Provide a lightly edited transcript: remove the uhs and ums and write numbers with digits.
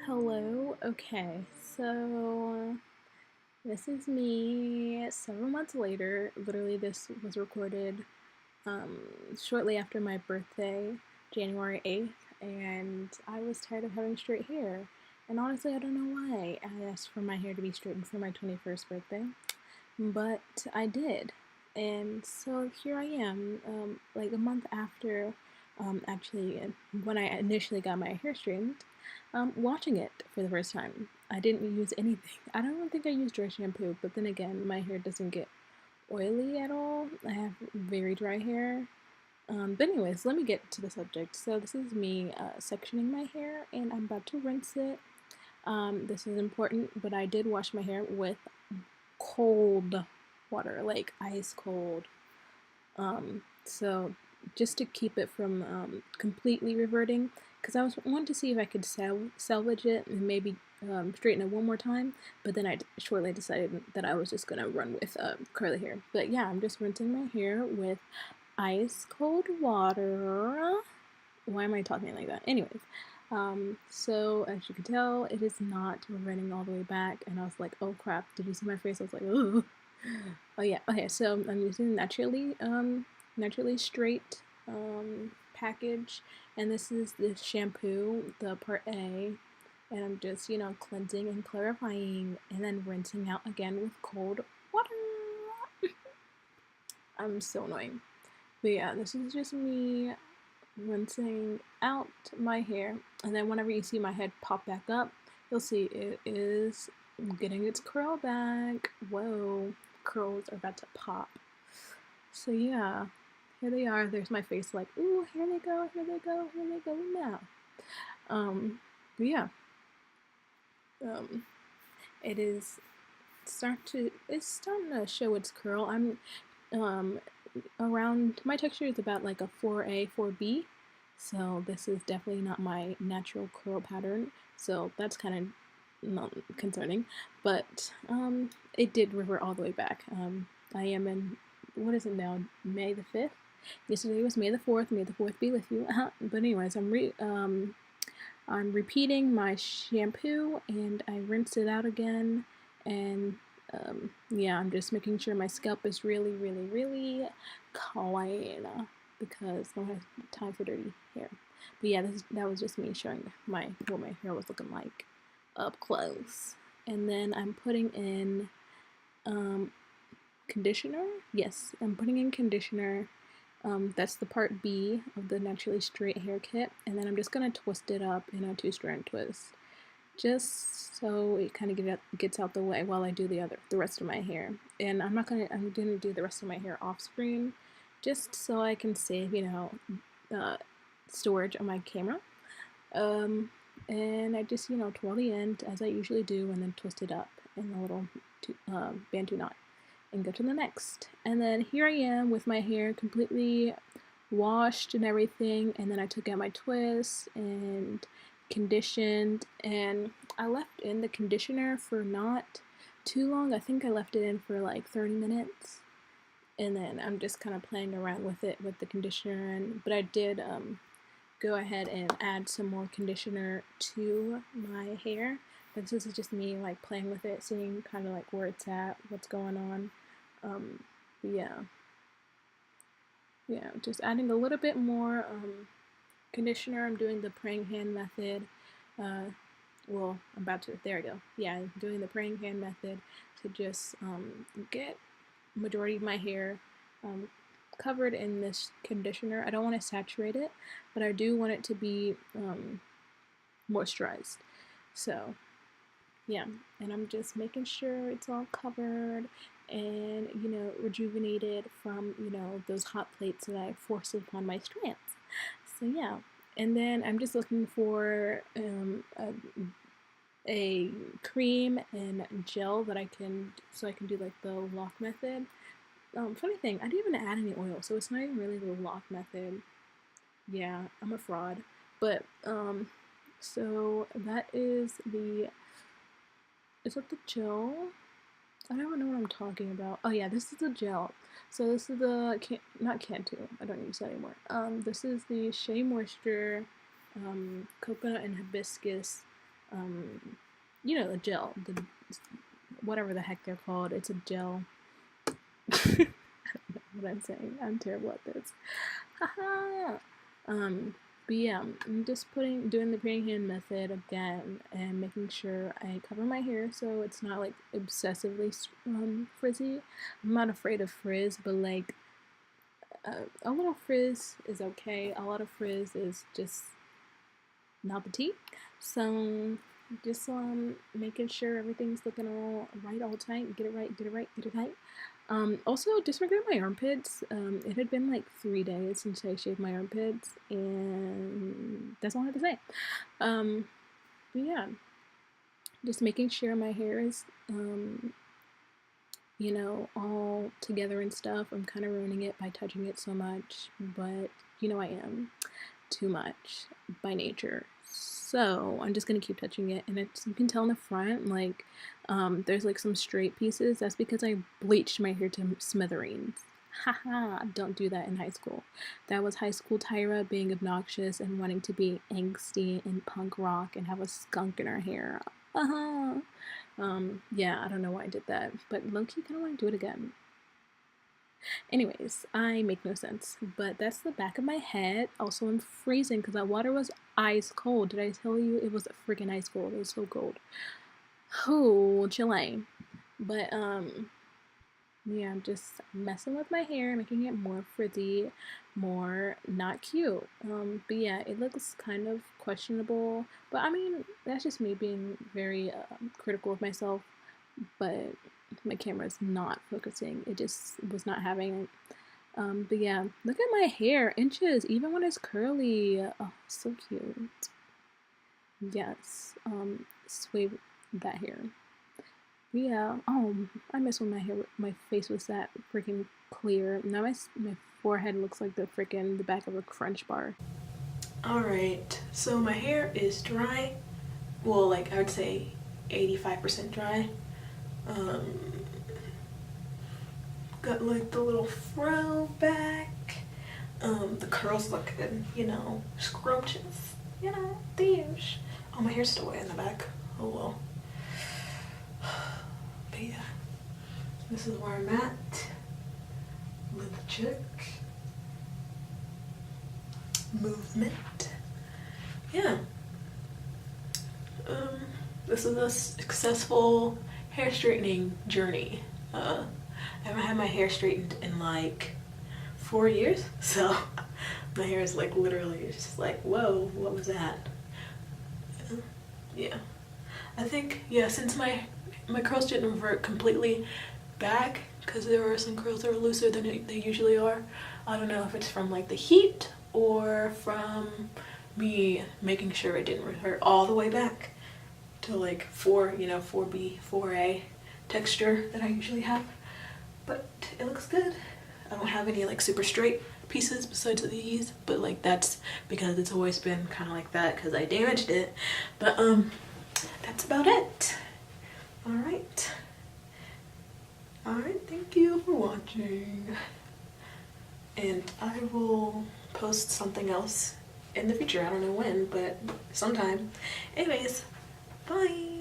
Hello. Okay, so this is me several months later. Literally, this was recorded um, shortly after my birthday, January 8th, and I was tired of having straight hair. And honestly, I don't know why I asked for my hair to be straightened for my 21st birthday, but I did. And so here I am, like a month after, actually, when I initially got my hair straightened, watching it for the first time. I didn't use anything. I don't even think I used dry shampoo, but then again, my hair doesn't get oily at all. I have very dry hair. But anyways, let me get to the subject. So this is me sectioning my hair, and I'm about to rinse it. This is important, but I did wash my hair with cold water, like ice cold. So just to keep it from completely reverting, because I was wanting to see if I could salvage it and maybe straighten it one more time, but then I shortly decided that I was just gonna run with curly hair. But yeah, I'm just rinsing my hair with ice cold water. Why am I talking like that? Anyways, so as you can tell, it is not running all the way back, and I was like, oh crap, did you see my face? I was like, oh. Oh yeah, okay, so I'm using naturally straight package, and this is the shampoo, the part A, and I'm just, cleansing and clarifying and then rinsing out again with cold water. I'm so annoying. But yeah, this is just me rinsing out my hair, and then whenever you see my head pop back up, you'll see it is getting its curl back. Whoa, curls are about to pop. So yeah, here they are. There's my face, like, ooh, here they go, here they go, here they go now. But yeah, um, it is it's starting to show its curl. I'm um around, my texture is about like a 4A 4B, so this is definitely not my natural curl pattern, so that's kind of not concerning, but it did revert all the way back. I am in, what is it now, May the 5th. Yesterday was May the 4th. May the 4th be with you. But anyways, I'm repeating my shampoo, and I rinse it out again, and yeah, I'm just making sure my scalp is really, really, really clean, because I don't have time for dirty hair. But yeah, that was just me showing what my hair was looking like up close. And then I'm putting in conditioner. Yes, I'm putting in conditioner. That's the part B of the naturally straight hair kit, and then I'm just gonna twist it up in a 2-strand twist, just so it kind of gets out the way while I do the rest of my hair. And I'm gonna do the rest of my hair off screen, just so I can save uh, storage on my camera. And I just twirl the end as I usually do, and then twist it up in a little bantu knot and go to the next. And then here I am with my hair completely washed and everything, and then I took out my twist and conditioned, and I left in the conditioner for not too long. I think I left it in for like 30 minutes, and then I'm just kind of playing around with it with the conditioner, but I did go ahead and add some more conditioner to my hair. But this is just me like playing with it, seeing kind of like where it's at, what's going on. But yeah, just adding a little bit more conditioner. I'm doing the praying hand method. Well, I'm about to. There we go. Yeah, I'm doing the praying hand method to just get majority of my hair covered in this conditioner. I don't want to saturate it, but I do want it to be moisturized. So yeah, and I'm just making sure it's all covered and rejuvenated from those hot plates that I forced upon my strands. So yeah, and then I'm just looking for a cream and gel that I can do like the lock method. Funny thing, I didn't even add any oil, so it's not even really the lock method. Yeah, I'm a fraud. But so that is that the gel? I don't even know what I'm talking about. Oh yeah, this is the gel. So this is the not Cantu. I don't use that anymore. This is the Shea Moisture coconut and hibiscus you know, the gel, the whatever the heck they're called. It's a gel. I don't know what I'm saying. I'm terrible at this. Haha. But yeah, I'm just doing the praying hand method again and making sure I cover my hair so it's not like obsessively frizzy. I'm not afraid of frizz, but like a little frizz is okay. A lot of frizz is just not the tea. So just making sure everything's looking all right, all tight. Get it right, get it right, get it tight. Also, disregard my armpits. It had been like 3 days since I shaved my armpits, and that's all I have to say. But yeah, just making sure my hair is, you know, all together and stuff. I'm kind of ruining it by touching it so much, but you know I am too much by nature. So I'm just gonna keep touching it, and you can tell in the front, like, there's like some straight pieces. That's because I bleached my hair to smithereens. Haha, don't do that in high school. That was high school Tyra being obnoxious and wanting to be angsty and punk rock and have a skunk in her hair. Uh-huh. Yeah, I don't know why I did that, but low-key kinda wanna do it again. Anyways, I make no sense, but that's the back of my head. Also, I'm freezing because that water was ice cold. Did I tell you it was freaking ice cold? It was so cold. Oh, Chile. But yeah, I'm just messing with my hair, making it more frizzy, more not cute. But yeah, it looks kind of questionable. But I mean, that's just me being very critical of myself. But my camera's not focusing. It just was not having it. But yeah, look at my hair, inches, even when it's curly. Oh, so cute. Yes, sway that hair. But yeah, I miss when my face was that freaking clear. Now my forehead looks like the back of a Crunch bar. Alright, so my hair is dry. Well, like I would say 85% dry. Got like the little fro back. The curls look good, you know, scrumptious, you know, thieves. Oh, my hair's still way in the back. Oh well. But yeah, this is where I'm at with the chick. Movement. Yeah. This is a successful hair straightening journey. I haven't had my hair straightened in like 4 years, so my hair is like literally just like, whoa, what was that? Yeah, I think, yeah, since my curls didn't revert completely back, because there were some curls that were looser than they usually are. I don't know if it's from like the heat or from me making sure it didn't revert all the way back to like 4B, 4A texture that I usually have. But it looks good. I don't have any like super straight pieces besides these, but like that's because it's always been kind of like that because I damaged it. But that's about it. Alright, thank you for watching, and I will post something else in the future. I don't know when, but sometime. Anyways, bye.